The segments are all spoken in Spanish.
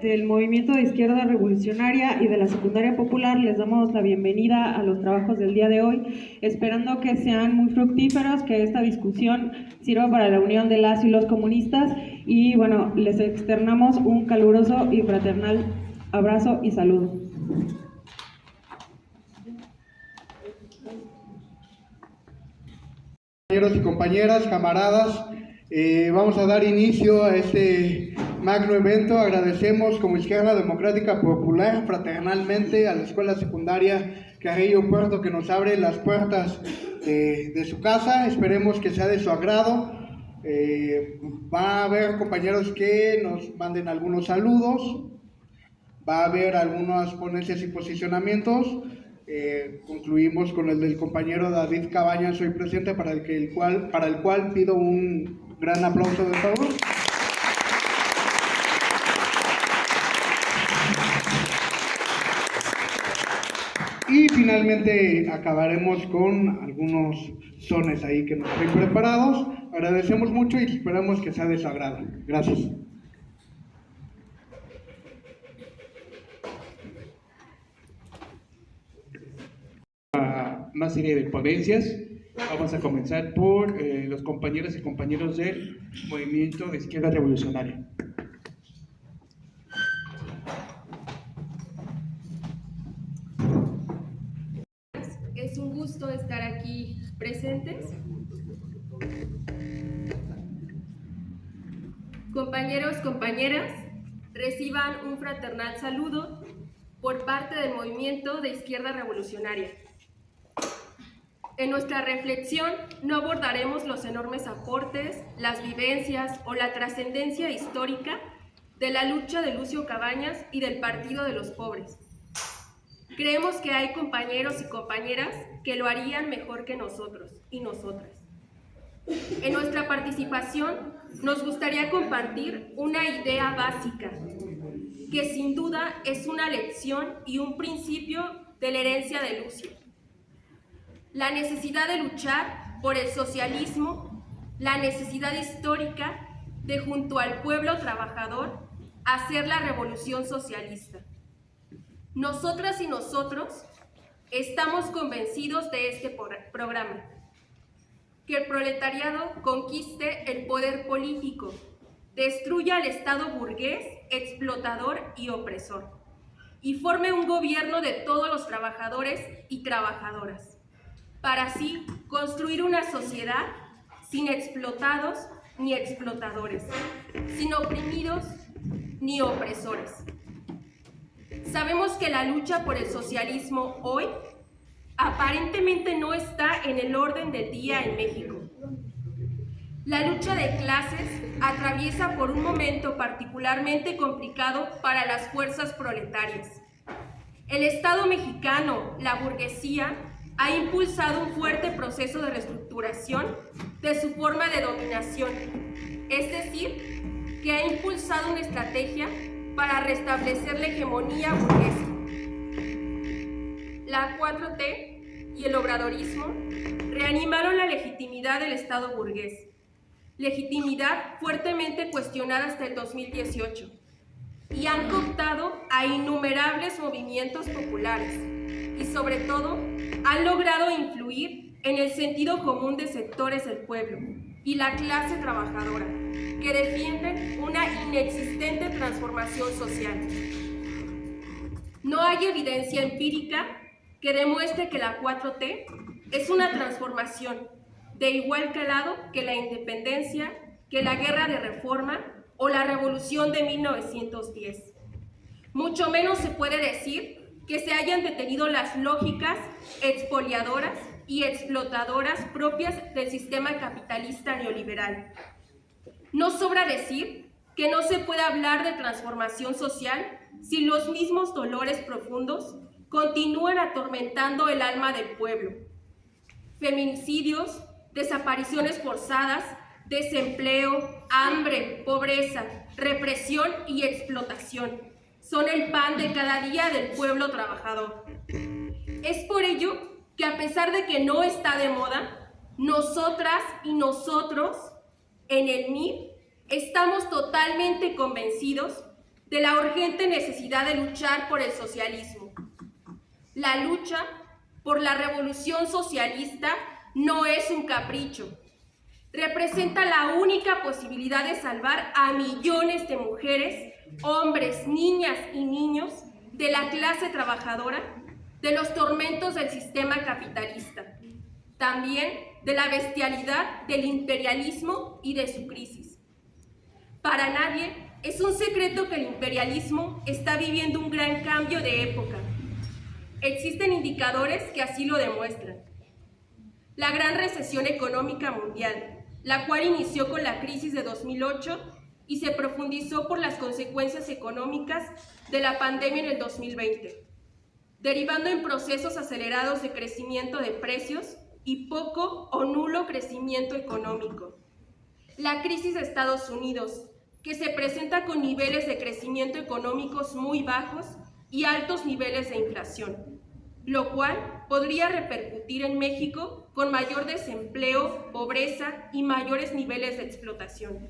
del Movimiento de Izquierda Revolucionaria y de la Secundaria Popular les damos la bienvenida a los trabajos del día de hoy, esperando que sean muy fructíferos, que esta discusión sirva para la unión de las y los comunistas y bueno, les externamos un caluroso y fraternal abrazo y saludo. Compañeros y compañeras, camaradas, vamos a dar inicio a este magno evento. Agradecemos como Izquierda Democrática Popular fraternalmente a la Escuela Secundaria Carrillo Puerto que nos abre las puertas de su casa. Esperemos que sea de su agrado. Va a haber compañeros que nos manden algunos saludos, va a haber algunas ponencias y posicionamientos. Concluimos con el del compañero David Cabañas, soy presente, para el cual pido un gran aplauso de favor. Y finalmente acabaremos con algunos sones ahí que nos traen preparados. Agradecemos mucho y esperamos que sea de su agrado. Gracias. Una serie de ponencias. Vamos a comenzar por los compañeros y compañeros del Movimiento de Izquierda Revolucionaria. Es un gusto estar aquí presentes. Compañeros, compañeras, reciban un fraternal saludo por parte del Movimiento de Izquierda Revolucionaria. En nuestra reflexión no abordaremos los enormes aportes, las vivencias o la trascendencia histórica de la lucha de Lucio Cabañas y del Partido de los Pobres. Creemos que hay compañeros y compañeras que lo harían mejor que nosotros y nosotras. En nuestra participación nos gustaría compartir una idea básica, que sin duda es una lección y un principio de la herencia de Lucio. La necesidad de luchar por el socialismo, la necesidad histórica de, junto al pueblo trabajador, hacer la revolución socialista. Nosotras y nosotros estamos convencidos de este programa, que el proletariado conquiste el poder político, destruya al Estado burgués, explotador y opresor, y forme un gobierno de todos los trabajadores y trabajadoras, para así construir una sociedad sin explotados ni explotadores, sin oprimidos ni opresores. Sabemos que la lucha por el socialismo hoy aparentemente no está en el orden del día en México. La lucha de clases atraviesa por un momento particularmente complicado para las fuerzas proletarias. El Estado mexicano, la burguesía, ha impulsado un fuerte proceso de reestructuración de su forma de dominación, es decir, que ha impulsado una estrategia para restablecer la hegemonía burguesa. La 4T y el obradorismo reanimaron la legitimidad del Estado burgués, legitimidad fuertemente cuestionada hasta el 2018, y han cooptado a innumerables movimientos populares y sobre todo han logrado influir en el sentido común de sectores del pueblo y la clase trabajadora, que defienden una inexistente transformación social. No hay evidencia empírica que demuestre que la 4T es una transformación de igual calado que la independencia, que la guerra de reforma o la revolución de 1910. Mucho menos se puede decir que se hayan detenido las lógicas expoliadoras y explotadoras propias del sistema capitalista neoliberal. No sobra decir que no se puede hablar de transformación social si los mismos dolores profundos continúan atormentando el alma del pueblo. Feminicidios, desapariciones forzadas, desempleo, hambre, pobreza, represión y explotación son el pan de cada día del pueblo trabajador. Es por ello que, a pesar de que no está de moda, nosotras y nosotros en el MIR estamos totalmente convencidos de la urgente necesidad de luchar por el socialismo. La lucha por la revolución socialista no es un capricho. Representa la única posibilidad de salvar a millones de mujeres, hombres, niñas y niños de la clase trabajadora de los tormentos del sistema capitalista, también de la bestialidad del imperialismo y de su crisis. Para nadie es un secreto que el imperialismo está viviendo un gran cambio de época. Existen indicadores que así lo demuestran. La gran recesión económica mundial, la cual inició con la crisis de 2008 y se profundizó por las consecuencias económicas de la pandemia en el 2020, derivando en procesos acelerados de crecimiento de precios y poco o nulo crecimiento económico. La crisis de Estados Unidos, que se presenta con niveles de crecimiento económicos muy bajos y altos niveles de inflación, lo cual podría repercutir en México con mayor desempleo, pobreza y mayores niveles de explotación.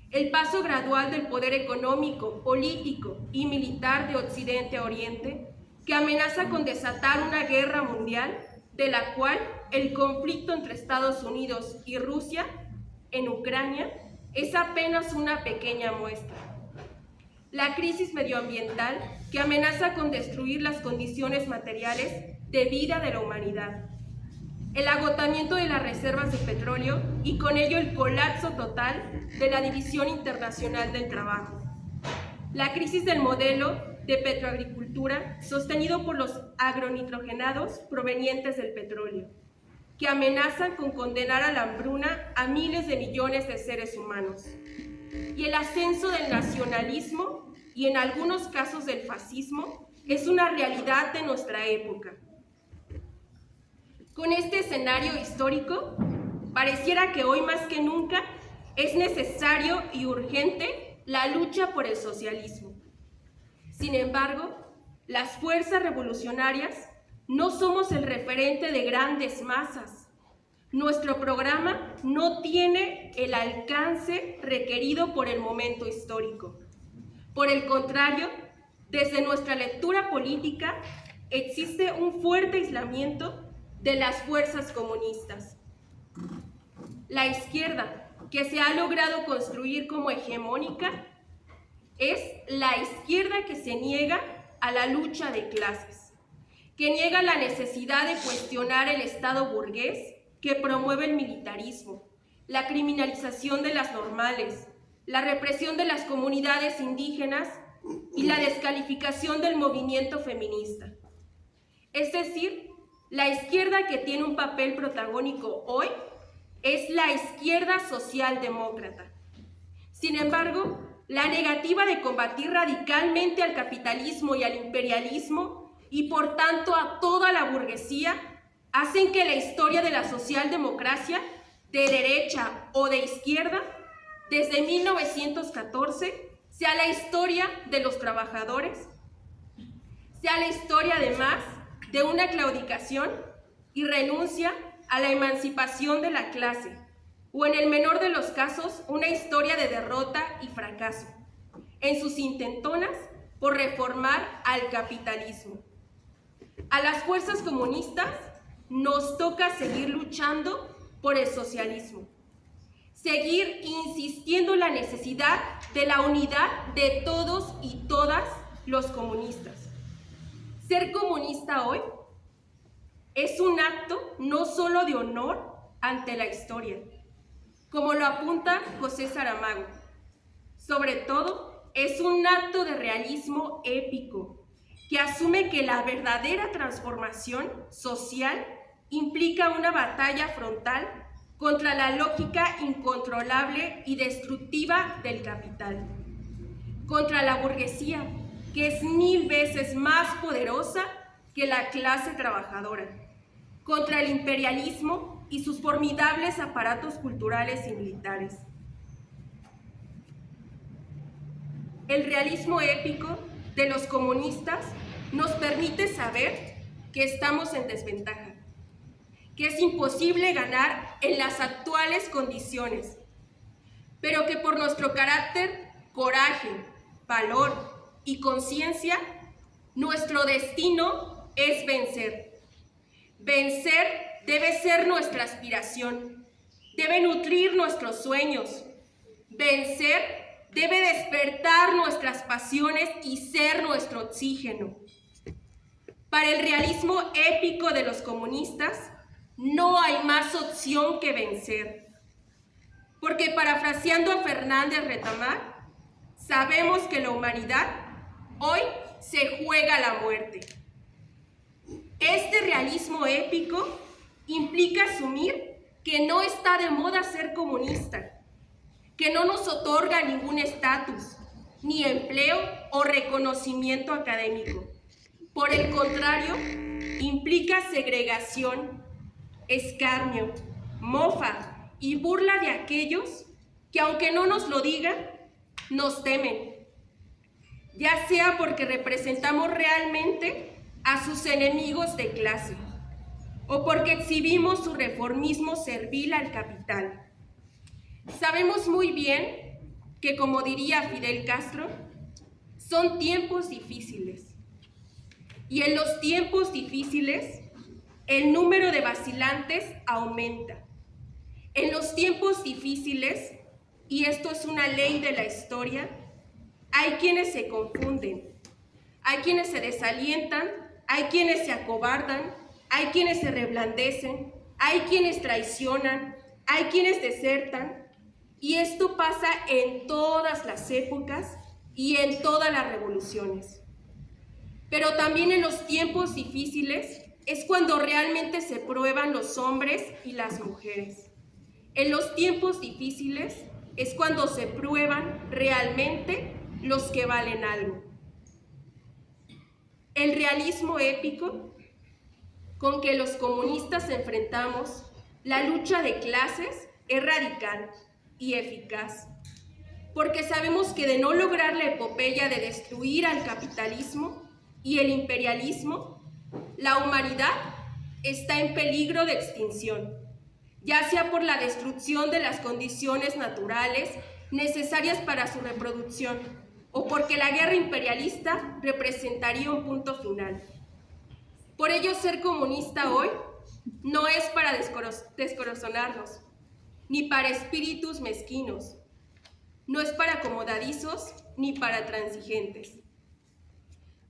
El paso gradual del poder económico, político y militar de Occidente a Oriente, que amenaza con desatar una guerra mundial, de la cual el conflicto entre Estados Unidos y Rusia en Ucrania es apenas una pequeña muestra. La crisis medioambiental, que amenaza con destruir las condiciones materiales de vida de la humanidad. El agotamiento de las reservas de petróleo y con ello el colapso total de la División Internacional del Trabajo. La crisis del modelo de petroagricultura sostenido por los agronitrogenados provenientes del petróleo, que amenazan con condenar a la hambruna a miles de millones de seres humanos. Y el ascenso del nacionalismo y en algunos casos del fascismo es una realidad de nuestra época. Con este escenario histórico, pareciera que hoy más que nunca es necesario y urgente la lucha por el socialismo. Sin embargo, las fuerzas revolucionarias no somos el referente de grandes masas. Nuestro programa no tiene el alcance requerido por el momento histórico. Por el contrario, desde nuestra lectura política existe un fuerte aislamiento de las fuerzas comunistas. La izquierda, que se ha logrado construir como hegemónica, es la izquierda que se niega a la lucha de clases, que niega la necesidad de cuestionar el Estado burgués, que promueve el militarismo, la criminalización de las normales, la represión de las comunidades indígenas y la descalificación del movimiento feminista. Es decir, la izquierda que tiene un papel protagónico hoy es la izquierda socialdemócrata. Sin embargo, la negativa de combatir radicalmente al capitalismo y al imperialismo y por tanto a toda la burguesía hacen que la historia de la socialdemocracia, de derecha o de izquierda, desde 1914, sea la historia de los trabajadores, sea la historia además de una claudicación y renuncia a la emancipación de la clase, o en el menor de los casos, una historia de derrota y fracaso, en sus intentonas por reformar al capitalismo. A las fuerzas comunistas nos toca seguir luchando por el socialismo, seguir insistiendo en la necesidad de la unidad de todos y todas los comunistas. Ser comunista hoy es un acto no solo de honor ante la historia, como lo apunta José Saramago. Sobre todo, es un acto de realismo épico que asume que la verdadera transformación social implica una batalla frontal contra la lógica incontrolable y destructiva del capital, contra la burguesía, que es 1000 veces más poderosa que la clase trabajadora, contra el imperialismo y sus formidables aparatos culturales y militares. El realismo épico de los comunistas nos permite saber que estamos en desventaja, que es imposible ganar en las actuales condiciones, pero que por nuestro carácter, coraje, valor y conciencia, nuestro destino es vencer. Vencer debe ser nuestra aspiración, debe nutrir nuestros sueños. Vencer debe despertar nuestras pasiones y ser nuestro oxígeno. Para el realismo épico de los comunistas, no hay más opción que vencer. Porque parafraseando a Fernández Retamar, sabemos que la humanidad hoy se juega la muerte. Este realismo épico implica asumir que no está de moda ser comunista, que no nos otorga ningún estatus, ni empleo o reconocimiento académico. Por el contrario, implica segregación, escarnio, mofa y burla de aquellos que, aunque no nos lo digan, nos temen, ya sea porque representamos realmente a sus enemigos de clase o porque exhibimos su reformismo servil al capital. Sabemos muy bien que, como diría Fidel Castro, son tiempos difíciles. Y en los tiempos difíciles, el número de vacilantes aumenta. En los tiempos difíciles, y esto es una ley de la historia, hay quienes se confunden, hay quienes se desalientan, hay quienes se acobardan, hay quienes se reblandecen, hay quienes traicionan, hay quienes desertan, y esto pasa en todas las épocas y en todas las revoluciones. Pero también en los tiempos difíciles es cuando realmente se prueban los hombres y las mujeres. En los tiempos difíciles es cuando se prueban realmente los que valen algo. El realismo épico con que los comunistas enfrentamos la lucha de clases es radical y eficaz, porque sabemos que de no lograr la epopeya de destruir al capitalismo y el imperialismo, la humanidad está en peligro de extinción, ya sea por la destrucción de las condiciones naturales necesarias para su reproducción o porque la guerra imperialista representaría un punto final. Por ello, ser comunista hoy no es para descorazonarnos, ni para espíritus mezquinos, no es para acomodadizos ni para transigentes.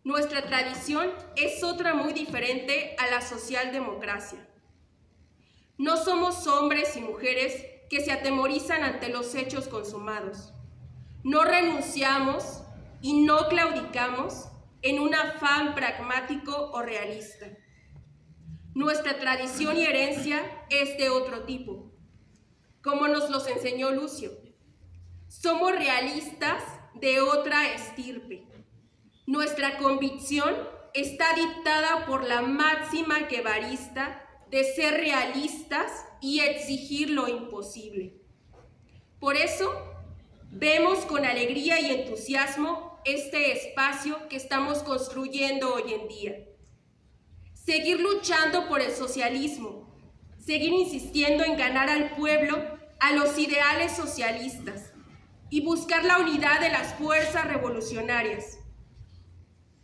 Nuestra tradición es otra muy diferente a la socialdemocracia. No somos hombres y mujeres que se atemorizan ante los hechos consumados. No renunciamos y no claudicamos en un afán pragmático o realista. Nuestra tradición y herencia es de otro tipo, como nos los enseñó Lucio. Somos realistas de otra estirpe. Nuestra convicción está dictada por la máxima guevarista de ser realistas y exigir lo imposible. Por eso, vemos con alegría y entusiasmo este espacio que estamos construyendo hoy en día. Seguir luchando por el socialismo, seguir insistiendo en ganar al pueblo a los ideales socialistas y buscar la unidad de las fuerzas revolucionarias.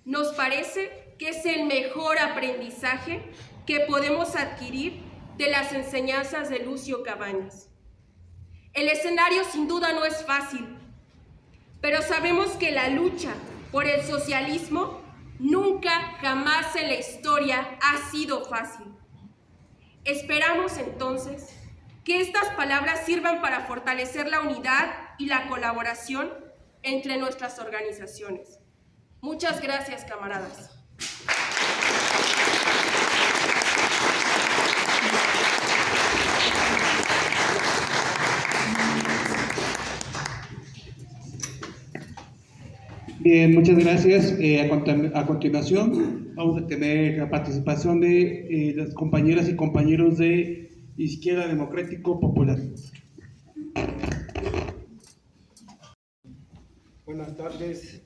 Nos parece que es el mejor aprendizaje que podemos adquirir de las enseñanzas de Lucio Cabañas. El escenario sin duda no es fácil, pero sabemos que la lucha por el socialismo nunca, jamás en la historia ha sido fácil. Esperamos entonces que estas palabras sirvan para fortalecer la unidad y la colaboración entre nuestras organizaciones. Muchas gracias, camaradas. Bien, muchas gracias. A continuación vamos a tener la participación de las compañeras y compañeros de Izquierda Democrático Popular. Buenas tardes,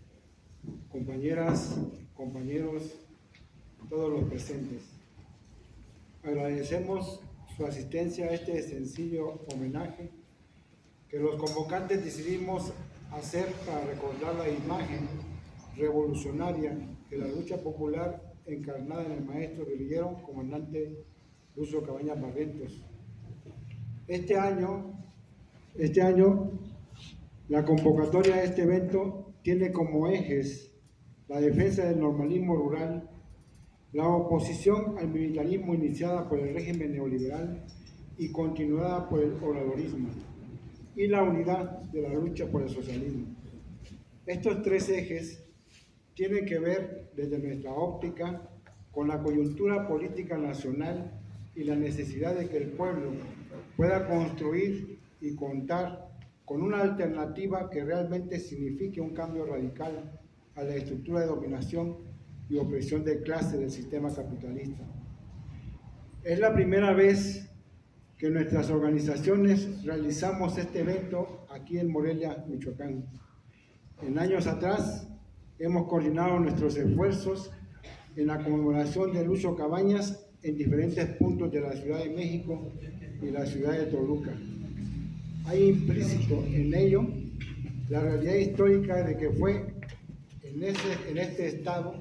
compañeras, compañeros, todos los presentes. Agradecemos su asistencia a este sencillo homenaje que los convocantes decidimos hacer para recordar la imagen revolucionaria de la lucha popular encarnada en el maestro guerrillero comandante Lucio Cabañas Barrientos. Este año, la convocatoria de este evento tiene como ejes la defensa del normalismo rural, la oposición al militarismo iniciada por el régimen neoliberal y continuada por el obradorismo, y la unidad de la lucha por el socialismo. Estos tres ejes tienen que ver, desde nuestra óptica, con la coyuntura política nacional y la necesidad de que el pueblo pueda construir y contar con una alternativa que realmente signifique un cambio radical a la estructura de dominación y opresión de clase del sistema capitalista. Es la primera vez que nuestras organizaciones realizamos este evento aquí en Morelia, Michoacán. En años atrás hemos coordinado nuestros esfuerzos en la conmemoración de Lucio Cabañas en diferentes puntos de la Ciudad de México y la ciudad de Toluca. Hay implícito en ello la realidad histórica de que fue en este estado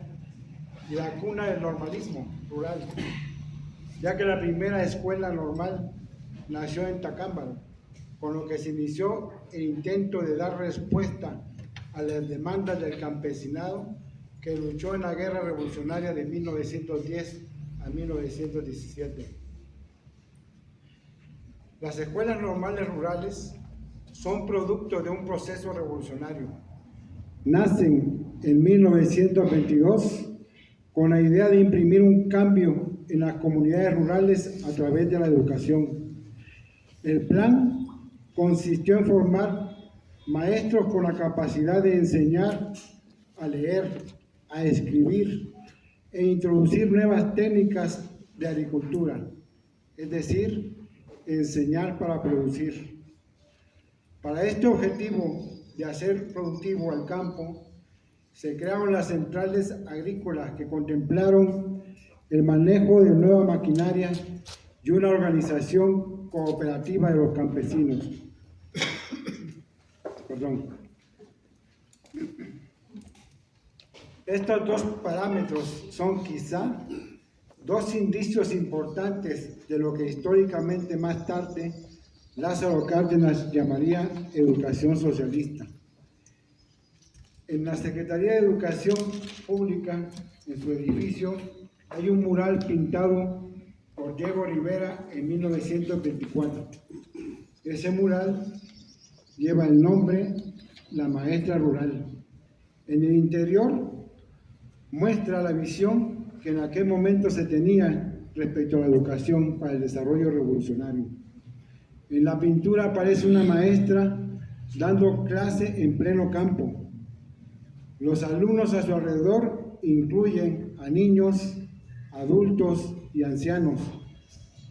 la cuna del normalismo rural, ya que la primera escuela normal nació en Tacámbaro, con lo que se inició el intento de dar respuesta a las demandas del campesinado que luchó en la guerra revolucionaria de 1910 a 1917. Las escuelas normales rurales son producto de un proceso revolucionario. Nacen en 1922 con la idea de imprimir un cambio en las comunidades rurales a través de la educación. El plan consistió en formar maestros con la capacidad de enseñar a leer, a escribir e introducir nuevas técnicas de agricultura, es decir, enseñar para producir. Para este objetivo de hacer productivo al campo, se crearon las centrales agrícolas que contemplaron el manejo de nueva maquinaria y una organización cooperativa de los campesinos. Estos dos parámetros son quizá dos indicios importantes de lo que históricamente más tarde Lázaro Cárdenas llamaría educación socialista. En la Secretaría de Educación Pública, en su edificio, hay un mural pintado por Diego Rivera en 1924. Ese mural lleva el nombre La Maestra Rural. En el interior muestra la visión que en aquel momento se tenía respecto a la educación para el desarrollo revolucionario. En la pintura aparece una maestra dando clase en pleno campo. Los alumnos a su alrededor incluyen a niños, adultos y ancianos.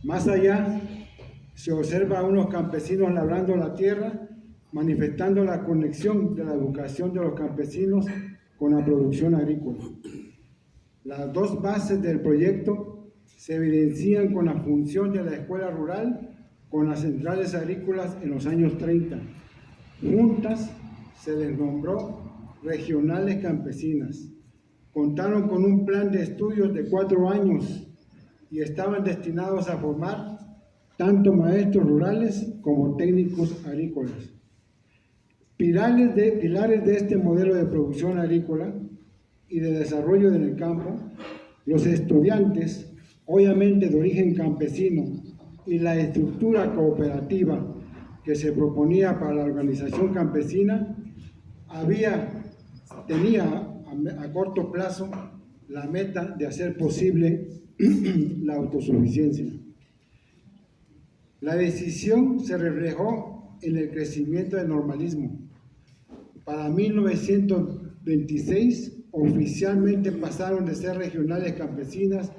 Más allá se observa a unos campesinos labrando la tierra, manifestando la conexión de la educación de los campesinos con la producción agrícola. Las dos bases del proyecto se evidencian con la función de la escuela rural con las centrales agrícolas en los años 30. Juntas se les nombró regionales campesinas. Contaron con un plan de estudios de 4 años y estaban destinados a formar tanto maestros rurales como técnicos agrícolas. Pilares de este modelo de producción agrícola y de desarrollo en el campo, los estudiantes, obviamente de origen campesino, y la estructura cooperativa que se proponía para la organización campesina, tenía a corto plazo la meta de hacer posible la autosuficiencia. La decisión se reflejó en el crecimiento del normalismo. Para 1926, oficialmente pasaron de ser regionales campesinas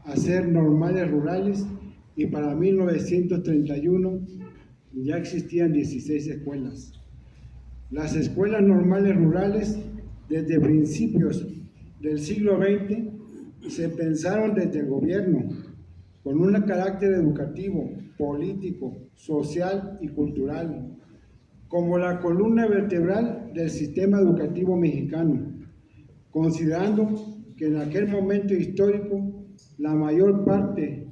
a ser normales rurales, y para 1931 ya existían 16 escuelas. Las escuelas normales rurales, desde principios del siglo XX, se pensaron desde el gobierno, con un carácter educativo, político, social y cultural, como la columna vertebral del sistema educativo mexicano, considerando que en aquel momento histórico la mayor parte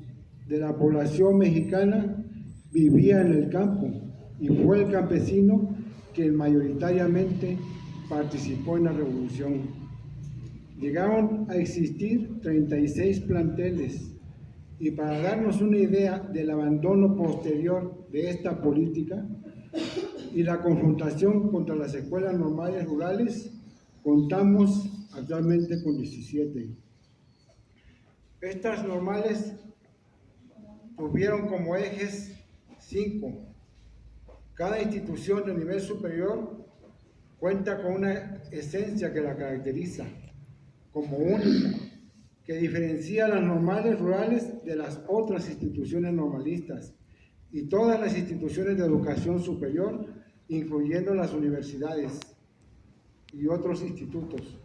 de la población mexicana vivía en el campo y fue el campesino quien mayoritariamente participó en la revolución. Llegaron a existir 36 planteles y para darnos una idea del abandono posterior de esta política y la confrontación contra las escuelas normales rurales, contamos actualmente con 17. Estas normales tuvieron como ejes 5. Cada institución de nivel superior cuenta con una esencia que la caracteriza como única, que diferencia a las normales rurales de las otras instituciones normalistas y todas las instituciones de educación superior, incluyendo las universidades y otros institutos.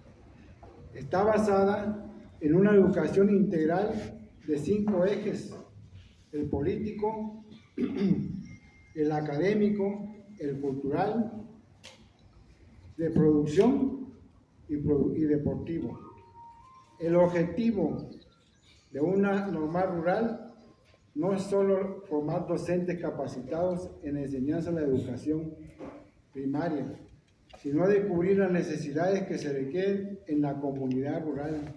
Está basada en una educación integral de 5 ejes: el político, el académico, el cultural, de producción y deportivo. El objetivo de una normal rural no es solo formar docentes capacitados en enseñanza de la educación primaria, sino de cubrir las necesidades que se requieren en la comunidad rural.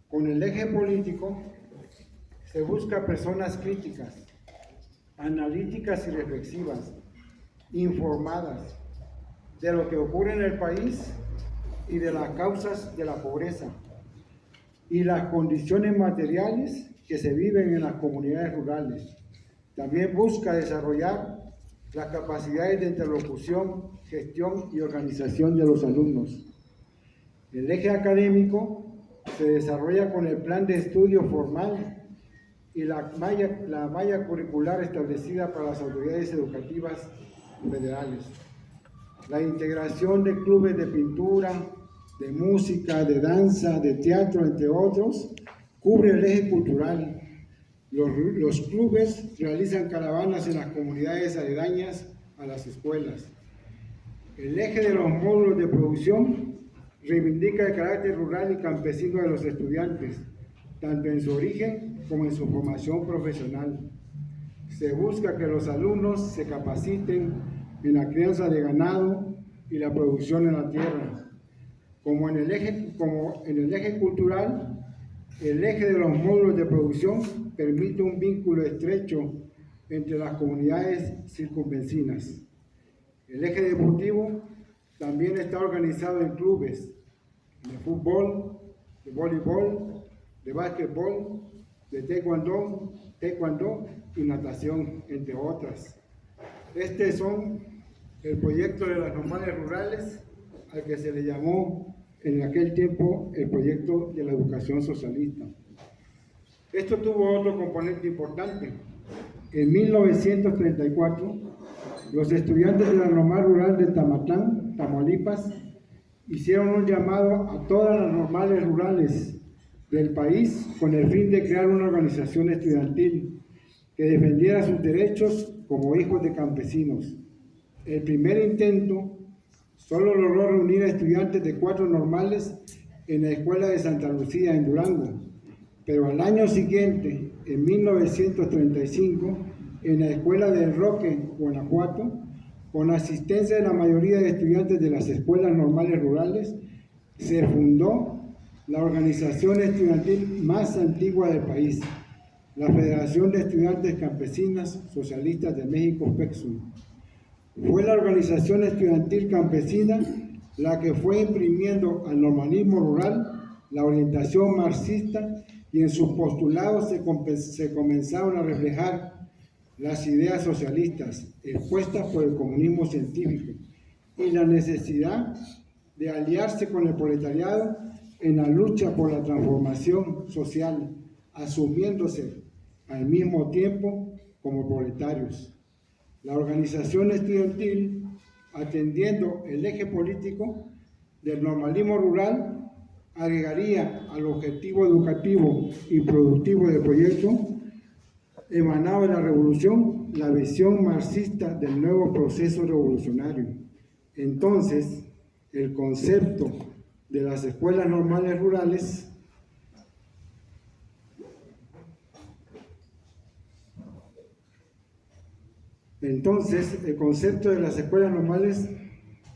Con el eje político se busca personas críticas, analíticas y reflexivas, informadas de lo que ocurre en el país y de las causas de la pobreza y las condiciones materiales que se viven en las comunidades rurales. También busca desarrollar las capacidades de interlocución, gestión y organización de los alumnos. El eje académico se desarrolla con el plan de estudio formal y la malla curricular establecida para las autoridades educativas federales. La integración de clubes de pintura, de música, de danza, de teatro, entre otros, cubre el eje cultural. Los clubes realizan caravanas en las comunidades aledañas a las escuelas. El eje de los módulos de producción reivindica el carácter rural y campesino de los estudiantes, tanto en su origen como en su formación profesional. Se busca que los alumnos se capaciten en la crianza de ganado y la producción en la tierra. Como en el eje cultural, el eje de los módulos de producción permite un vínculo estrecho entre las comunidades circunvecinas. El eje deportivo también está organizado en clubes de fútbol, de voleibol, de básquetbol, de taekwondo y natación, entre otras. Este son el proyecto de las normales rurales, al que se le llamó en aquel tiempo el proyecto de la educación socialista. Esto tuvo otro componente importante. En 1934, los estudiantes de la normal rural de Tamatlán, Tamaulipas, hicieron un llamado a todas las normales rurales del país con el fin de crear una organización estudiantil que defendiera sus derechos como hijos de campesinos. El primer intento solo logró reunir a estudiantes de 4 normales en la escuela de Santa Lucía, en Durango, pero al año siguiente, en 1935, en la escuela del Roque, Guanajuato, con asistencia de la mayoría de estudiantes de las escuelas normales rurales, se fundó la organización estudiantil más antigua del país, la Federación de Estudiantes Campesinas Socialistas de México, FECSU. Fue la organización estudiantil campesina la que fue imprimiendo al normalismo rural la orientación marxista y en sus postulados se comenzaron a reflejar las ideas socialistas expuestas por el comunismo científico y la necesidad de aliarse con el proletariado en la lucha por la transformación social, asumiéndose al mismo tiempo como proletarios. La organización estudiantil, atendiendo el eje político del normalismo rural, agregaría al objetivo educativo y productivo del proyecto emanado de la revolución la visión marxista del nuevo proceso revolucionario. Entonces, el concepto de las escuelas normales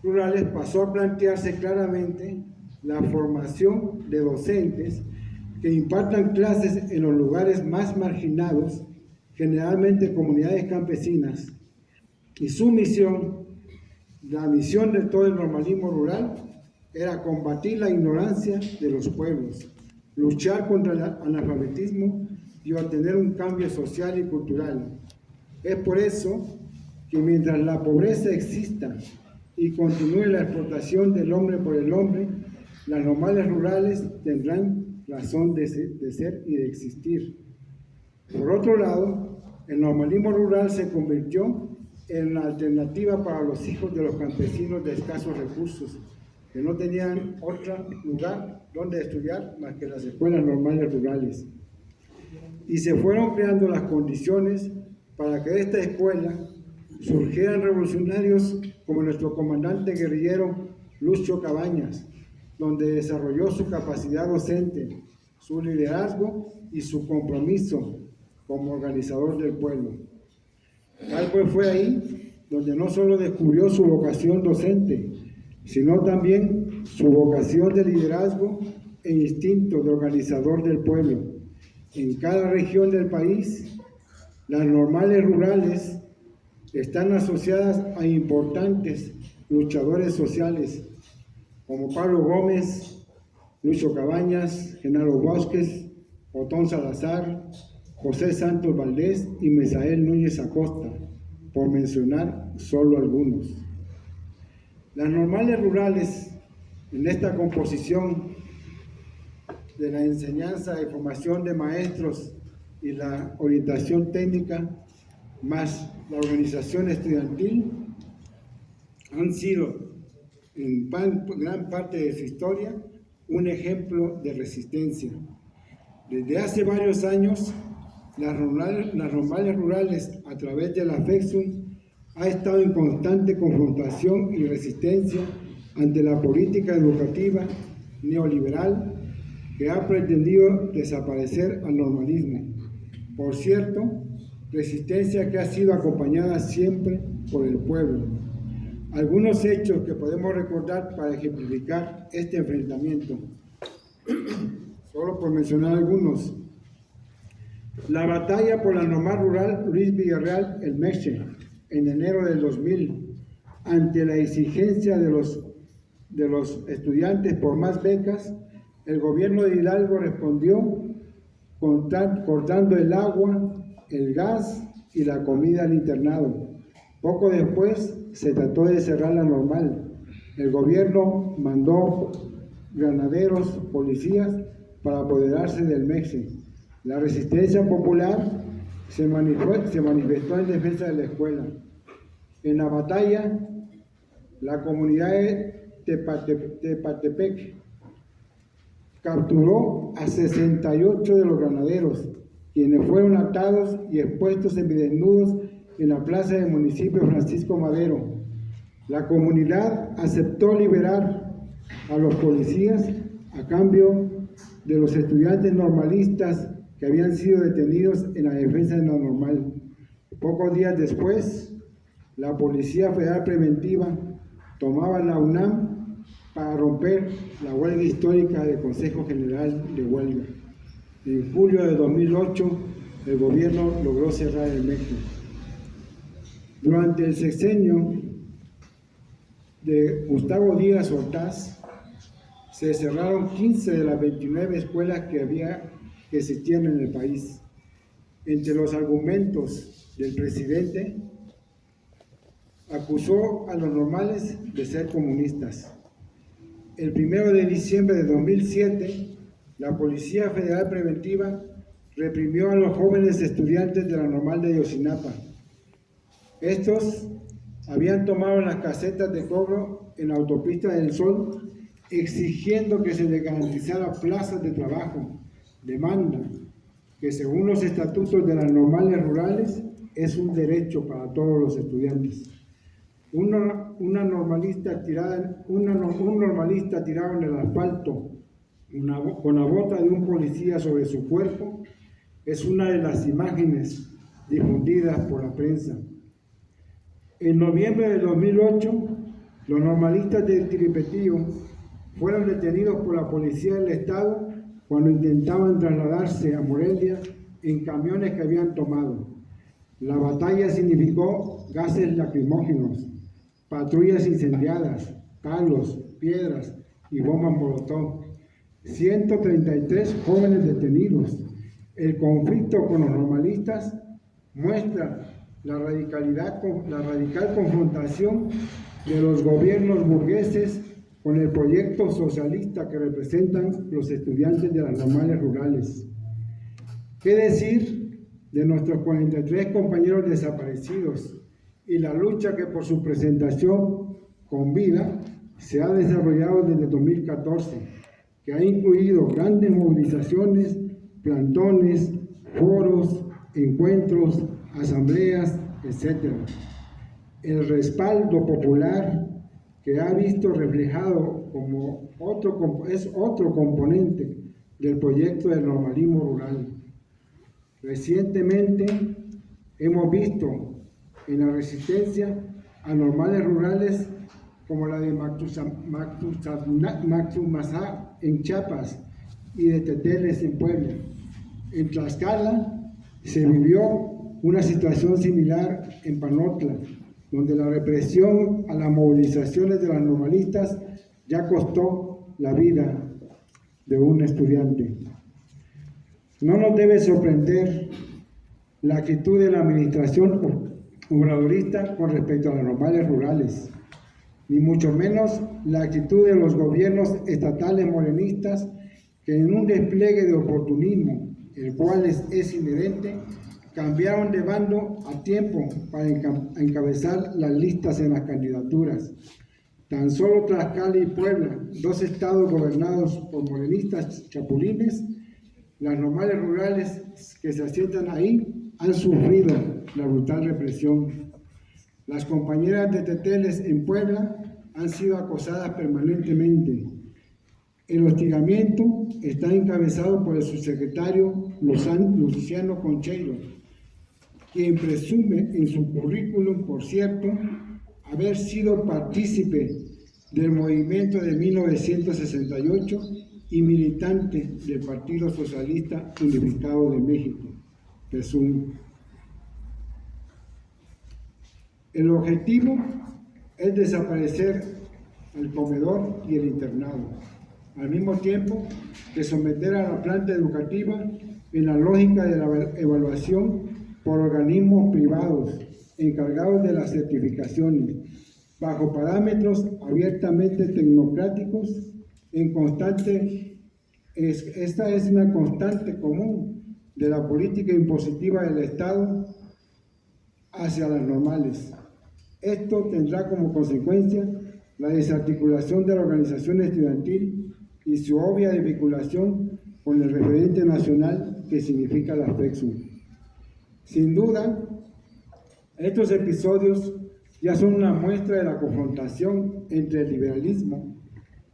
rurales pasó a plantearse claramente la formación de docentes que impartan clases en los lugares más marginados, generalmente comunidades campesinas, y su misión, la misión de todo el normalismo rural, era combatir la ignorancia de los pueblos, luchar contra el analfabetismo y obtener un cambio social y cultural. Es por eso que mientras la pobreza exista y continúe la explotación del hombre por el hombre, las normales rurales tendrán razón de ser y de existir. Por otro lado, el normalismo rural se convirtió en la alternativa para los hijos de los campesinos de escasos recursos, que no tenían otro lugar donde estudiar más que las escuelas normales rurales. Y se fueron creando las condiciones para que de esta escuela surgieran revolucionarios como nuestro comandante guerrillero Lucio Cabañas, donde desarrolló su capacidad docente, su liderazgo y su compromiso como organizador del pueblo. Tal pues fue ahí donde no solo descubrió su vocación docente, sino también su vocación de liderazgo e instinto de organizador del pueblo. En cada región del país, las normales rurales están asociadas a importantes luchadores sociales como Pablo Gómez, Lucio Cabañas, Genaro Vázquez, Otón Salazar, José Santos Valdés y Mesael Núñez Acosta, por mencionar solo algunos. Las normales rurales, en esta composición de la enseñanza y formación de maestros y la orientación técnica, más la organización estudiantil, han sido en gran parte de su historia un ejemplo de resistencia. Desde hace varios años, las normales rurales, a través de la FEXUM, ha estado en constante confrontación y resistencia ante la política educativa neoliberal que ha pretendido desaparecer al normalismo. Por cierto, resistencia que ha sido acompañada siempre por el pueblo. Algunos hechos que podemos recordar para ejemplificar este enfrentamiento, solo por mencionar algunos. La batalla por la normal rural Luis Villarreal, el Meche, en enero del 2000, ante la exigencia de los estudiantes por más becas, el gobierno de Hidalgo respondió cortando el agua, el gas y la comida al internado. Poco después se trató de cerrar la normal. El gobierno mandó granaderos, policías para apoderarse del Mexe. La resistencia popular se manifestó en defensa de la escuela. En la batalla, la comunidad de Tepatepec capturó a 68 de los granaderos, quienes fueron atados y expuestos semidesnudos en la plaza del municipio Francisco Madero. La comunidad aceptó liberar a los policías a cambio de los estudiantes normalistas que habían sido detenidos en la defensa de la normal. Pocos días después, la Policía Federal Preventiva tomaba la UNAM para romper la huelga histórica del Consejo General de Huelga. En julio de 2008, el gobierno logró cerrar el México. Durante el sexenio de Gustavo Díaz Ordaz, se cerraron 15 de las 29 escuelas que existían en el país. Entre los argumentos del presidente, acusó a los normales de ser comunistas. El 1 de diciembre de 2007, la Policía Federal Preventiva reprimió a los jóvenes estudiantes de la normal de Ayotzinapa. Estos habían tomado las casetas de cobro en la autopista del Sol, exigiendo que se les garantizara plazas de trabajo, demanda que según los estatutos de las normales rurales es un derecho para todos los estudiantes. Un normalista tirado en el asfalto con la bota de un policía sobre su cuerpo es una de las imágenes difundidas por la prensa. En noviembre de 2008, los normalistas de Tiripetío fueron detenidos por la Policía del Estado cuando intentaban trasladarse a Morelia en camiones que habían tomado. La batalla significó gases lacrimógenos, patrullas incendiadas, palos, piedras y bombas molotov. 133 jóvenes detenidos. El conflicto con los normalistas muestra la radical confrontación de los gobiernos burgueses con el proyecto socialista que representan los estudiantes de las normales rurales. ¿Qué decir de nuestros 43 compañeros desaparecidos y la lucha que por su presentación con vida se ha desarrollado desde 2014, que ha incluido grandes movilizaciones, plantones, foros, encuentros, asambleas, etc.? El respaldo popular que ha visto reflejado como otro componente del proyecto del normalismo rural. Recientemente hemos visto en la resistencia a normales rurales como la de Mactumazá en Chiapas y de Teteles en Puebla. En Tlaxcala se vivió una situación similar en Panotla, donde la represión a las movilizaciones de las normalistas ya costó la vida de un estudiante. No nos debe sorprender la actitud de la administración obradorista con respecto a las normales rurales, ni mucho menos la actitud de los gobiernos estatales morenistas que en un despliegue de oportunismo, el cual es inherente, cambiaron de bando a tiempo para encabezar las listas en las candidaturas. Tan solo Tlaxcala y Puebla, dos estados gobernados por morenistas chapulines, las normales rurales que se asientan ahí han sufrido la brutal represión. Las compañeras de Teteles en Puebla han sido acosadas permanentemente. El hostigamiento está encabezado por el subsecretario Luciano Concheiro, quien presume en su currículum, por cierto, haber sido partícipe del movimiento de 1968 y militante del Partido Socialista Unificado de México, presume. El objetivo es desaparecer el comedor y el internado, al mismo tiempo que someter a la planta educativa en la lógica de la evaluación por organismos privados encargados de las certificaciones, bajo parámetros abiertamente tecnocráticos. Esta es una constante común de la política impositiva del Estado hacia las normales. Esto tendrá como consecuencia la desarticulación de la organización estudiantil y su obvia desvinculación con el referente nacional que significa la FEXU. Sin duda, estos episodios ya son una muestra de la confrontación entre el liberalismo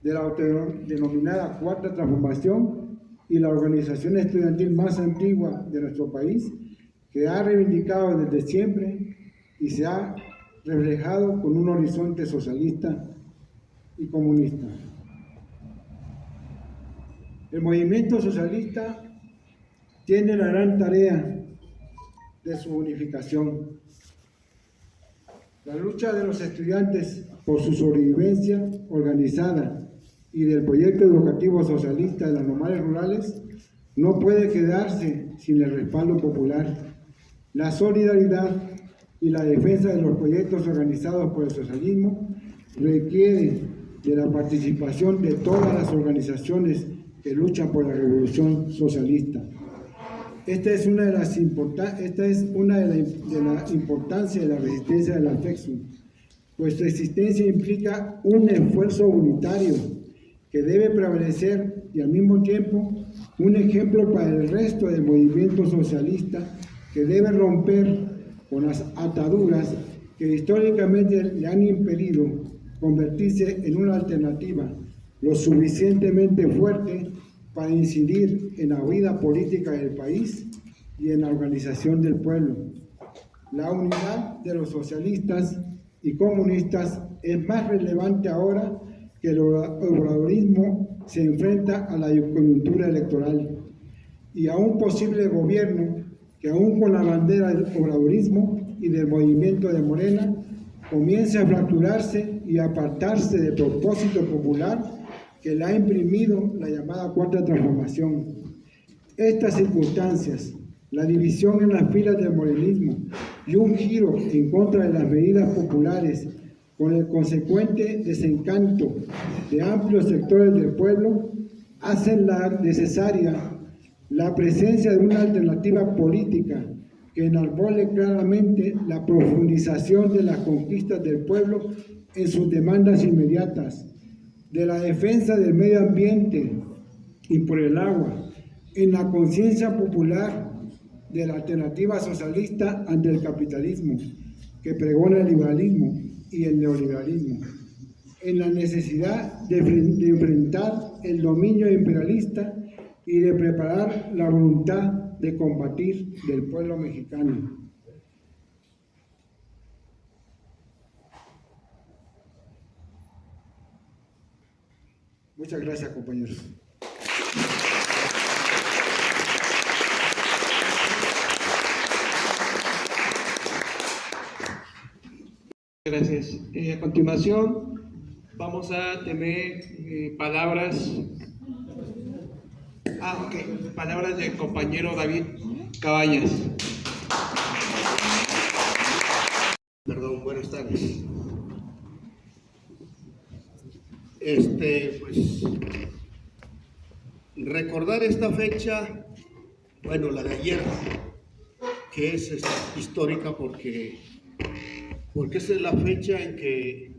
de la autodenominada Cuarta Transformación y la organización estudiantil más antigua de nuestro país, que ha reivindicado desde siempre y se ha reflejado con un horizonte socialista y comunista. El movimiento socialista tiene la gran tarea de su unificación. La lucha de los estudiantes por su sobrevivencia organizada y del proyecto educativo socialista de las normales rurales no puede quedarse sin el respaldo popular. La solidaridad y la defensa de los proyectos organizados por el socialismo requiere de la participación de todas las organizaciones que luchan por la revolución socialista. Esta es una de la importancia de la resistencia de la FEXU, pues su existencia implica un esfuerzo unitario que debe prevalecer y al mismo tiempo un ejemplo para el resto del movimiento socialista que debe romper con las ataduras que históricamente le han impedido convertirse en una alternativa lo suficientemente fuerte para incidir en la vida política del país y en la organización del pueblo. La unidad de los socialistas y comunistas es más relevante ahora que el obradorismo se enfrenta a la coyuntura electoral y a un posible gobierno que aún con la bandera del obradorismo y del movimiento de Morena comienza a fracturarse y a apartarse del propósito popular que le ha imprimido la llamada Cuarta Transformación. Estas circunstancias, la división en las filas del morenismo y un giro en contra de las medidas populares con el consecuente desencanto de amplios sectores del pueblo, hacen necesaria la presencia de una alternativa política que enarbole claramente la profundización de las conquistas del pueblo en sus demandas inmediatas, de la defensa del medio ambiente y por el agua, en la conciencia popular de la alternativa socialista ante el capitalismo, que pregona el liberalismo y el neoliberalismo, en la necesidad de enfrentar el dominio imperialista y de preparar la voluntad de combatir del pueblo mexicano. Muchas gracias, compañeros. Gracias. A continuación vamos a tener palabras del compañero David Cabañas. Perdón, buenas tardes. Pues recordar esta fecha, bueno, la de ayer, que es histórica porque esa es la fecha en que,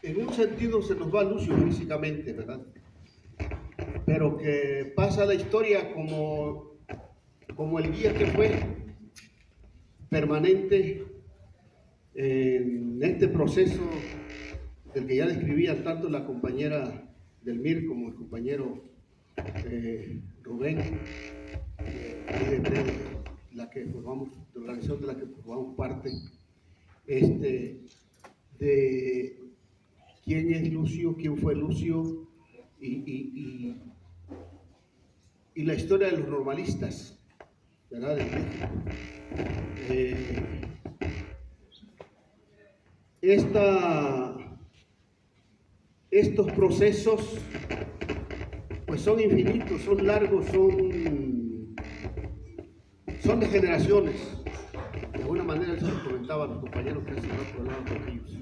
en un sentido, se nos va Lucio físicamente, ¿verdad? Pero que pasa la historia como el guía que fue permanente en este proceso del que ya describían tanto la compañera del MIR como el compañero Rubén, de la organización de la que formamos parte, de quién es Lucio, quién fue Lucio y la historia de los normalistas, ¿verdad? Estos procesos pues son infinitos, son largos, son de generaciones. De alguna manera se los comentaba a los compañeros que hace rato hablaban con ellos,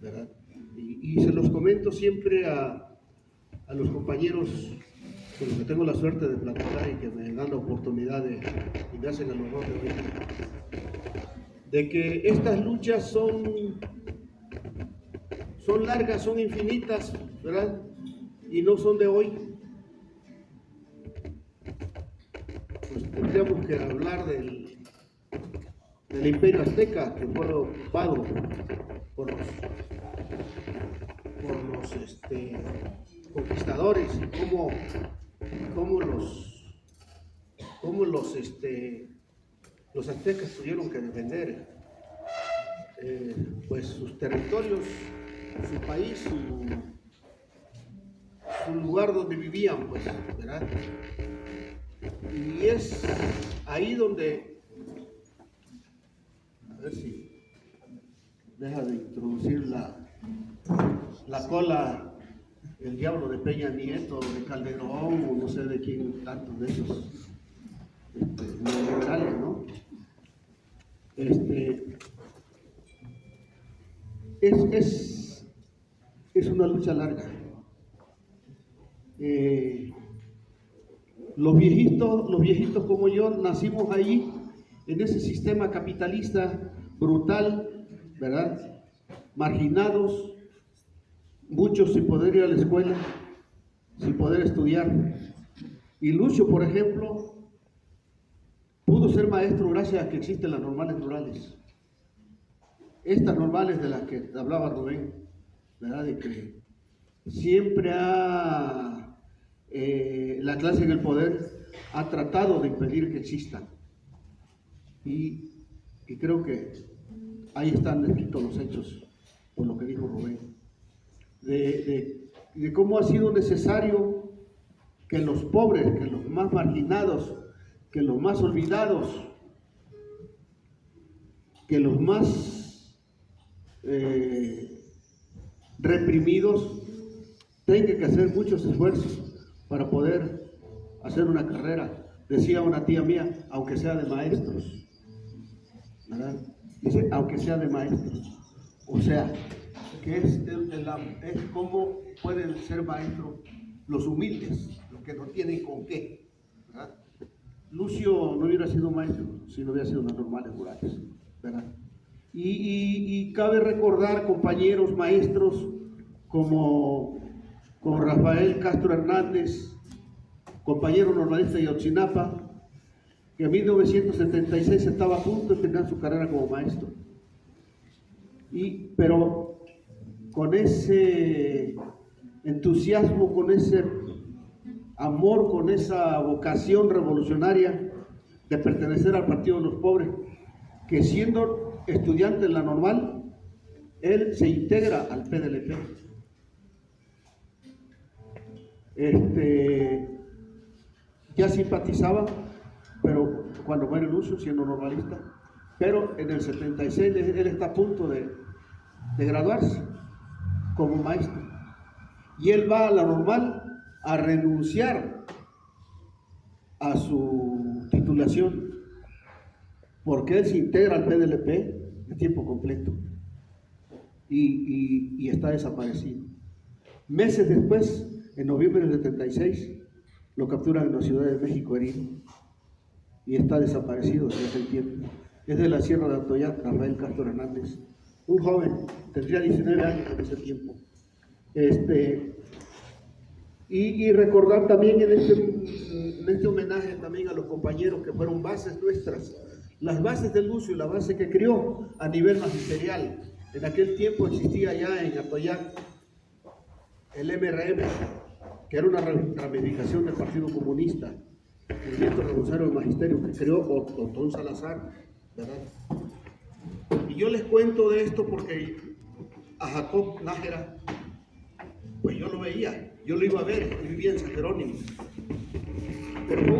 ¿verdad? Y se los comento siempre a los compañeros con los que tengo la suerte de platicar y que me dan la oportunidad y me hacen el honor de oír, de que estas luchas son largas, son infinitas, ¿verdad? Y no son de hoy. Pues tendríamos que hablar del Imperio Azteca, que fue ocupado por los conquistadores, y cómo los aztecas tuvieron que defender pues sus territorios, su país, su lugar donde vivían, pues, ¿verdad? Y es ahí donde, a ver si deja de introducir la cola el diablo de Peña Nieto, de Calderón, o no sé de quién, tantos de esos neoliberales, ¿no? Es una lucha larga. Los viejitos como yo nacimos ahí, en ese sistema capitalista brutal, ¿verdad? Marginados, muchos sin poder ir a la escuela, sin poder estudiar. Y Lucio, por ejemplo, pudo ser maestro gracias a que existen las normales rurales. Estas normales de las que hablaba Rubén, ¿verdad? De que siempre la clase en el poder ha tratado de impedir que existan. Y creo que ahí están descritos los hechos, por lo que dijo Rubén, de cómo ha sido necesario que los pobres, que los más marginados, que los más olvidados, que los más reprimidos tengan que hacer muchos esfuerzos para poder hacer una carrera. Decía una tía mía, aunque sea de maestros, ¿verdad? Dice, aunque sea de maestros. O sea, que es cómo pueden ser maestros los humildes, los que no tienen con qué, ¿verdad? Lucio no hubiera sido maestro si no hubiera sido unas normales rurales, ¿verdad? Y cabe recordar compañeros maestros como Rafael Castro Hernández, compañero normalista de Ayotzinapa, que en 1976 estaba a punto de terminar su carrera como maestro. Pero con ese entusiasmo, con ese amor, con esa vocación revolucionaria de pertenecer al Partido de los Pobres, que siendo estudiante en la normal, él se integra al PDLP. Ya simpatizaba, pero cuando muere Lucio, siendo normalista, pero en el 76 él está a punto de graduarse como maestro. Y él va a la normal a renunciar a su titulación, porque él se integra al PDLP de tiempo completo y está desaparecido. Meses después, en noviembre del 76, lo capturan en la Ciudad de México herido y está desaparecido desde hace tiempo. Es de la Sierra de Atoyac, Rafael Castro Hernández, un joven, tendría 19 años en ese tiempo. Y recordar también en este homenaje también a los compañeros que fueron bases nuestras, las bases de Lucio, la base que creó a nivel magisterial. En aquel tiempo existía ya en Atoyac el MRM, que era una ramificación del Partido Comunista, el Movimiento Revolucionario del Magisterio, que creó Otón Salazar, ¿verdad? Y yo les cuento de esto porque a Jacob Nájera, pues yo lo veía, yo lo iba a ver, yo vivía en San Jerónimo. Pero fue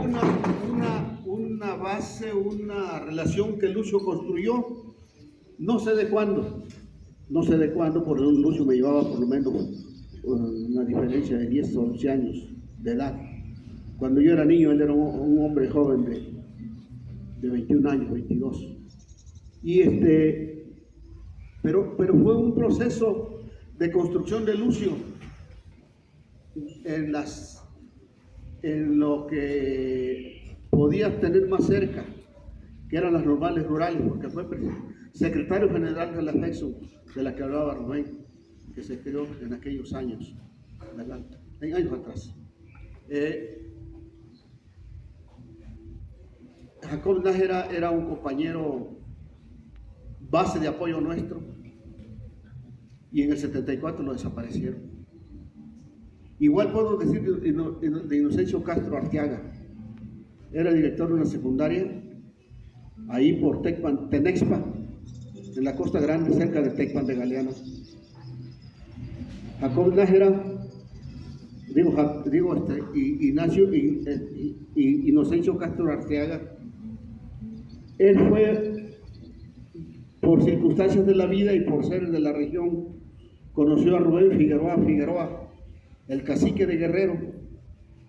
una base, una relación que Lucio construyó, no sé de cuándo, porque Lucio me llevaba por lo menos una diferencia de 10 o 11 años de edad. Cuando yo era niño, él era un hombre joven de 21 años, 22. Pero fue un proceso de construcción de Lucio en lo que podías tener más cerca, que eran las normales rurales, porque fue secretario general de la FEXU, de la que hablaba Rubén, que se creó en aquellos años, ¿verdad? En años atrás. Jacob Nájera era un compañero base de apoyo nuestro y en el 74 lo desaparecieron. Igual puedo decir de Inocencio Castro Arteaga, era director de una secundaria ahí por Tenexpa, en la Costa Grande, cerca de Tecpan de Galeano. Jacob Nájera, Inocencio Castro Arteaga, él fue, por circunstancias de la vida y por ser de la región, conoció a Rubén Figueroa, el cacique de Guerrero,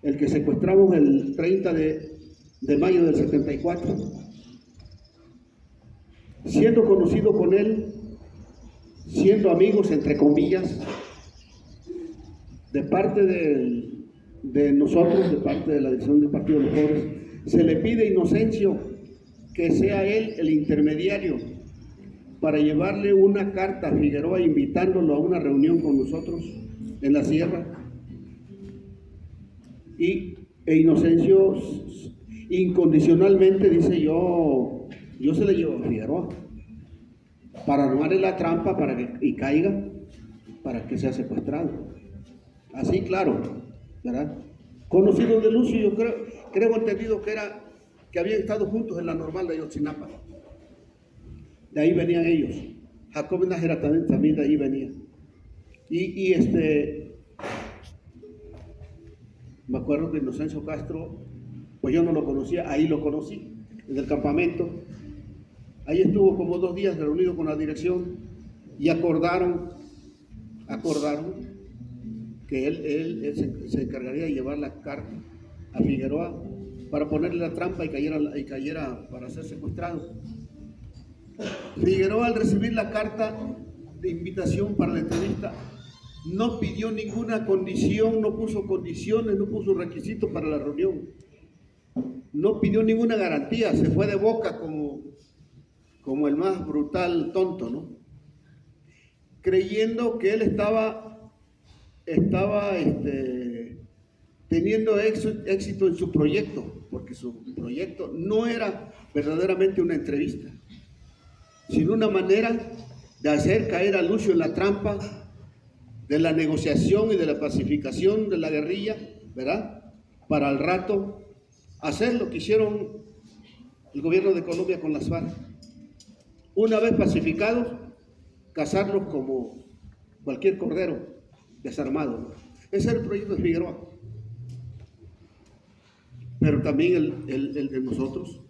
el que secuestramos el 30 de mayo del 74. Siendo conocido con él, siendo amigos, entre comillas, de parte de nosotros, de parte de la dirección del Partido de los Pobres, se le pide a Inocencio que sea él el intermediario para llevarle una carta a Figueroa invitándolo a una reunión con nosotros en la sierra. incondicionalmente, dice yo se le llevo a Figueroa para armarle la trampa para y caiga, para que sea secuestrado. Así, claro, ¿verdad? Conocido de Lucio, yo creo entendido que habían estado juntos en la normal de Ayotzinapa. De ahí venían ellos. Jacob Nájera también de ahí venía. Y me acuerdo que Inocencio Castro, pues yo no lo conocía, ahí lo conocí, en el campamento. Ahí estuvo como 2 días reunido con la dirección y acordaron que él se encargaría de llevar la carta a Figueroa para ponerle la trampa y cayera para ser secuestrado. Figueroa, al recibir la carta de invitación para la entrevista, no pidió ninguna condición, no puso condiciones, no puso requisitos para la reunión, no pidió ninguna garantía, se fue de boca como el más brutal tonto, ¿no? Creyendo que él estaba teniendo éxito en su proyecto, porque su proyecto no era verdaderamente una entrevista, sino una manera de hacer caer a Lucio en la trampa de la negociación y de la pacificación de la guerrilla, ¿verdad? Para al rato hacer lo que hicieron el gobierno de Colombia con las FARC. Una vez pacificados, cazarlos como cualquier cordero desarmado, ¿no? Ese era el proyecto de Figueroa. Pero también el de nosotros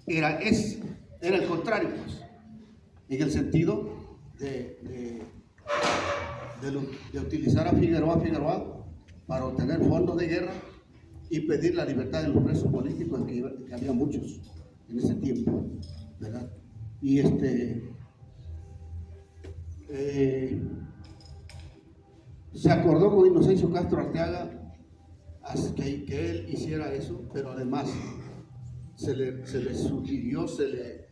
era el contrario, pues, en el sentido de utilizar a Figueroa para obtener fondos de guerra y pedir la libertad de los presos políticos, que había muchos en ese tiempo, ¿verdad? Y se acordó con Inocencio Castro Arteaga que él hiciera eso, pero además se le sugirió, se le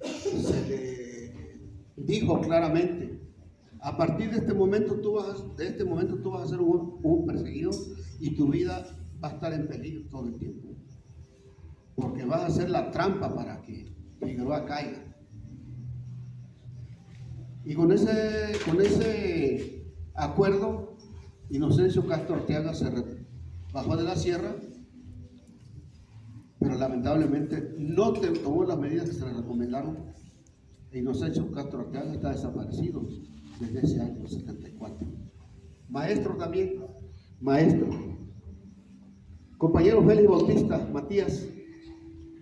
dijo claramente: a partir de este momento tú vas a ser un perseguido y tu vida va a estar en peligro todo el tiempo, porque vas a hacer la trampa para que Figueroa caiga. Y con ese acuerdo, Inocencio Castro Arteaga se bajó de la sierra, pero lamentablemente no tomó las medidas que se le recomendaron. Inocencio Castro Arteaga está desaparecido desde ese año 74. Maestro también, maestro. Compañero Félix Bautista Matías,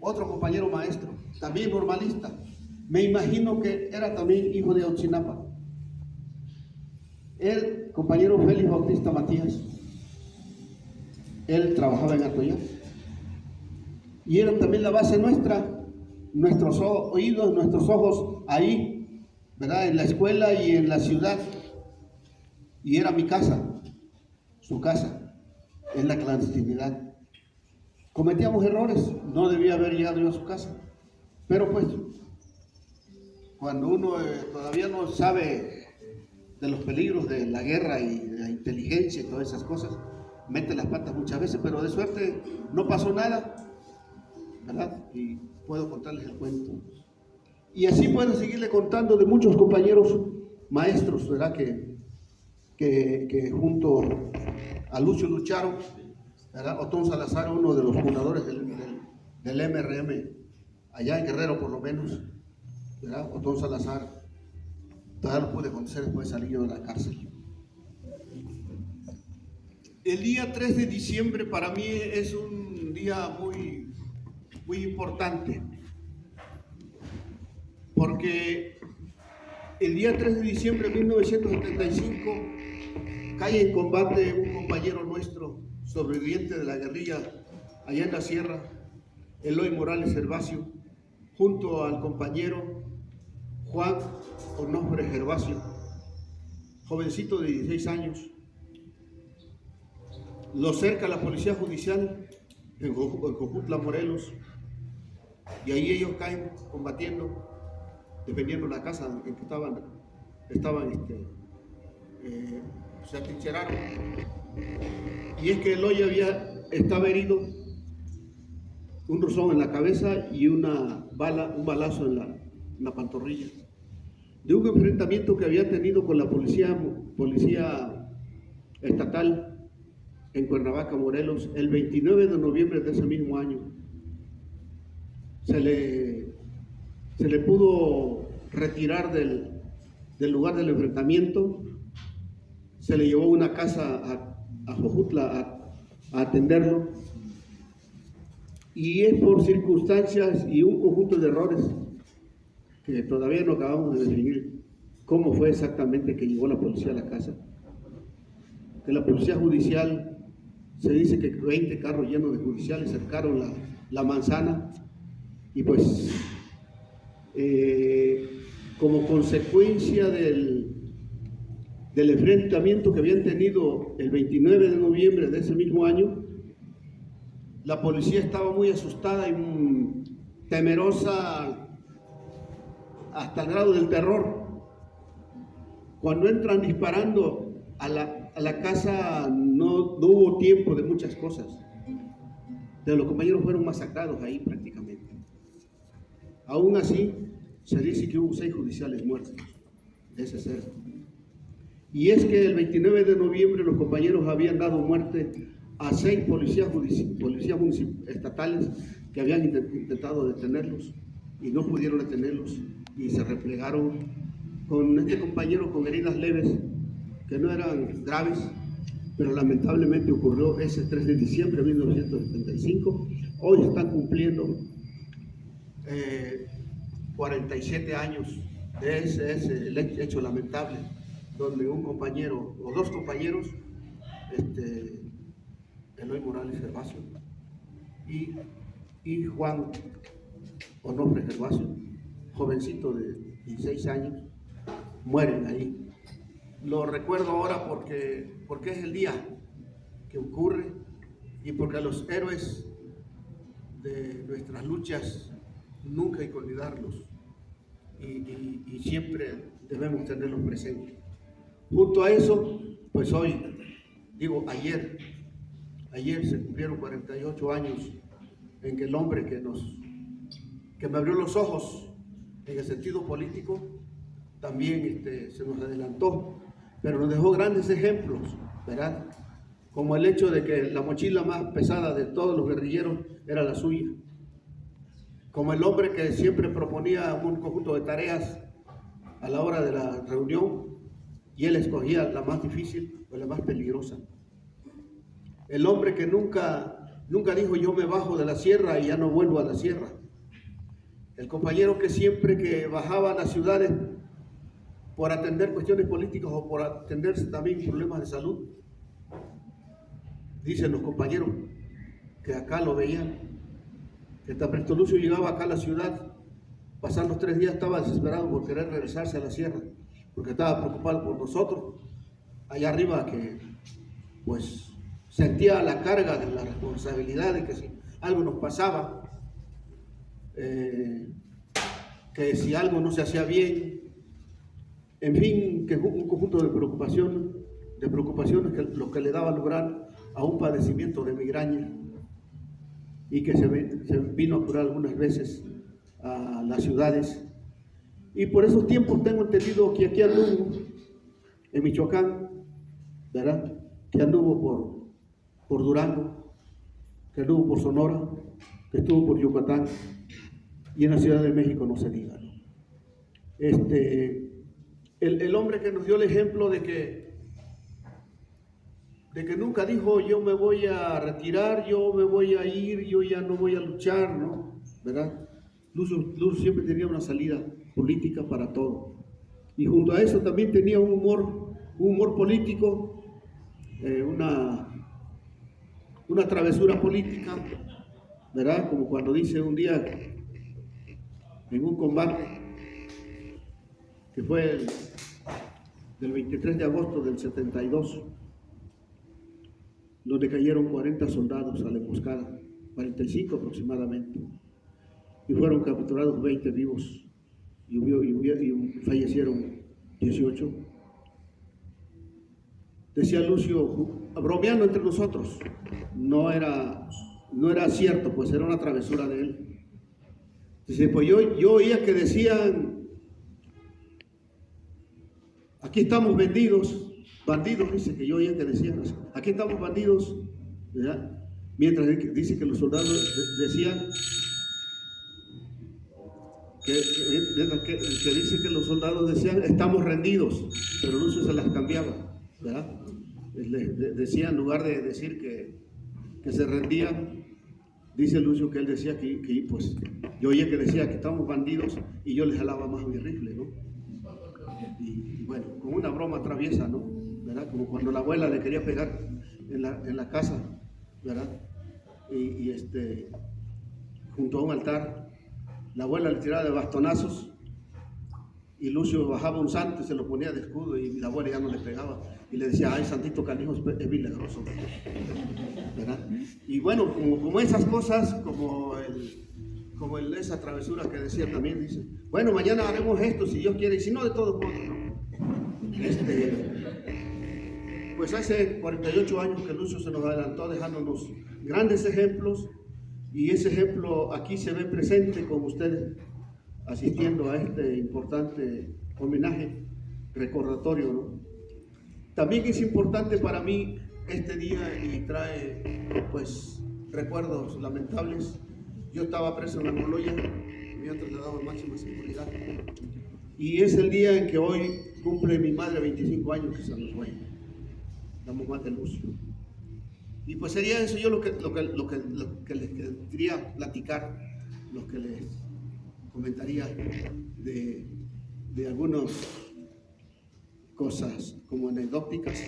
otro compañero maestro, también normalista. Me imagino que era también hijo de Ayotzinapa. El compañero Félix Bautista Matías, él trabajaba en Atoyac y era también la base nuestra, nuestros oídos, nuestros ojos ahí, ¿verdad? En la escuela y en la ciudad. Y era mi casa, su casa, en la clandestinidad. Cometíamos errores, no debía haber llegado yo a su casa, pero pues cuando uno todavía no sabe de los peligros de la guerra y de la inteligencia y todas esas cosas, mete las patas muchas veces, pero de suerte no pasó nada, ¿verdad? Y puedo contarles el cuento. Y así puedo seguirle contando de muchos compañeros maestros, ¿verdad? Que junto a Lucio lucharon, ¿verdad? Otón Salazar, uno de los fundadores del MRM, allá en Guerrero por lo menos, ¿verdad? Otón Salazar, todavía lo pude conocer después de salir yo de la cárcel. El día 3 de diciembre para mí es un día muy, muy importante, porque el día 3 de diciembre de 1975 cae en combate un compañero nuestro, sobreviviente de la guerrilla allá en la sierra, Eloy Morales Gervasio, junto al compañero Juan Onofre Gervasio, jovencito de 16 años. Lo cerca la policía judicial en Jojutla, Morelos, y ahí ellos caen combatiendo, defendiendo la casa en que se atrincheraron. Y es que Eloy estaba herido un rozón en la cabeza y un balazo en la pantorrilla. De un enfrentamiento que había tenido con la policía estatal en Cuernavaca, Morelos, el 29 de noviembre de ese mismo año. Se le pudo retirar del lugar del enfrentamiento, se le llevó a una casa a Jojutla a atenderlo, y es por circunstancias y un conjunto de errores que todavía no acabamos de definir cómo fue exactamente que llegó la policía a la casa. Que la policía judicial, se dice que 20 carros llenos de judiciales cercaron la manzana, y pues como consecuencia del enfrentamiento que habían tenido el 29 de noviembre de ese mismo año, la policía estaba muy asustada y temerosa hasta el grado del terror. Cuando entran disparando a la casa, no hubo tiempo de muchas cosas. De los compañeros fueron masacrados ahí prácticamente. Aún así, se dice que hubo 6 judiciales muertos de ese cerco. Y es que el 29 de noviembre los compañeros habían dado muerte a 6 policías estatales que habían intentado detenerlos y no pudieron detenerlos, y se replegaron con este compañero con heridas leves que no eran graves, pero lamentablemente ocurrió ese 3 de diciembre de 1975. Hoy están cumpliendo 47 años de ese hecho lamentable, donde un compañero o 2 compañeros, Eloy Morales Gervasio y Juan Onofre Gervasio, jovencito de 16 años, mueren ahí. Lo recuerdo ahora porque es el día que ocurre, y porque a los héroes de nuestras luchas nunca hay que olvidarlos, y siempre debemos tenerlos presentes. Junto a eso, pues hoy, ayer se cumplieron 48 años en que el hombre que me abrió los ojos en el sentido político también se nos adelantó, pero nos dejó grandes ejemplos, ¿verdad? Como el hecho de que la mochila más pesada de todos los guerrilleros era la suya, como el hombre que siempre proponía un conjunto de tareas a la hora de la reunión y él escogía la más difícil o la más peligrosa. El hombre que nunca dijo yo me bajo de la sierra y ya no vuelvo a la sierra. El compañero que siempre que bajaba a las ciudades por atender cuestiones políticas o por atenderse también problemas de salud, dicen los compañeros que acá lo veían, que hasta Presto Lucio llegaba acá a la ciudad, pasando 3 días estaba desesperado por querer regresarse a la sierra, porque estaba preocupado por nosotros allá arriba, que pues sentía la carga de la responsabilidad de que si algo nos pasaba, que si algo no se hacía bien, en fin, que un conjunto de preocupaciones que lo que le daba lugar a un padecimiento de migraña, y que se vino a curar algunas veces a las ciudades. Y por esos tiempos tengo entendido que aquí anduvo en Michoacán, ¿verdad? Que anduvo por Durango, que anduvo por Sonora, que estuvo por Yucatán, y en la Ciudad de México no se diga, ¿no? El hombre que nos dio el ejemplo de que nunca dijo yo me voy a retirar, yo me voy a ir, yo ya no voy a luchar, ¿no? ¿Verdad? Lucio siempre tenía una salida política para todo, y junto a eso también tenía un humor político, una travesura política, ¿verdad? Como cuando dice un día en un combate que fue del 23 de agosto del 72, donde cayeron 40 soldados a la emboscada, 45 aproximadamente, y fueron capturados 20 vivos y fallecieron 18. Decía Lucio, bromeando entre nosotros, no era no era cierto, pues era una travesura de él. Dice, pues yo oía que decían, aquí estamos vendidos, bandidos, dice que yo oía que decían, aquí estamos bandidos, ¿verdad? Mientras dice que los soldados decían, que dice que los soldados decían, estamos rendidos, pero Lucio se las cambiaba, ¿verdad? Decía, en lugar de decir que se rendían, dice Lucio que él decía que pues, yo oía que decía que estamos bandidos y yo les jalaba más mi rifle, ¿no? Y bueno, con una broma traviesa, ¿no? ¿Verdad? Como cuando la abuela le quería pegar en la casa, ¿verdad? Y junto a un altar, la abuela le tiraba de bastonazos y Lucio bajaba un santo y se lo ponía de escudo y la abuela ya no le pegaba y le decía, ay, santito canijo, es milagroso, ¿verdad? Y bueno, como esas cosas, como esa travesura que decía también, dice, bueno, mañana haremos esto si Dios quiere, y si no, de todos modos, ¿no? Pues hace 48 años que Lucio se nos adelantó dejándonos grandes ejemplos, y ese ejemplo aquí se ve presente con ustedes asistiendo a este importante homenaje recordatorio, ¿no? También es importante para mí este día y trae pues recuerdos lamentables. Yo estaba preso en Almoloya, me han trasladado a máxima seguridad, y es el día en que hoy cumple mi madre 25 años que se nos fue, la mamá de Lucio. Y pues sería eso yo lo que les quería platicar, lo que les comentaría de algunas cosas como anecdóticas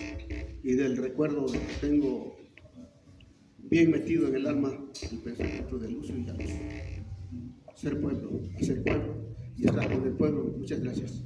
y del recuerdo que tengo bien metido en el alma el pensamiento de Lucio y Alonso. Ser pueblo, hacer pueblo y estar con el pueblo. Muchas gracias.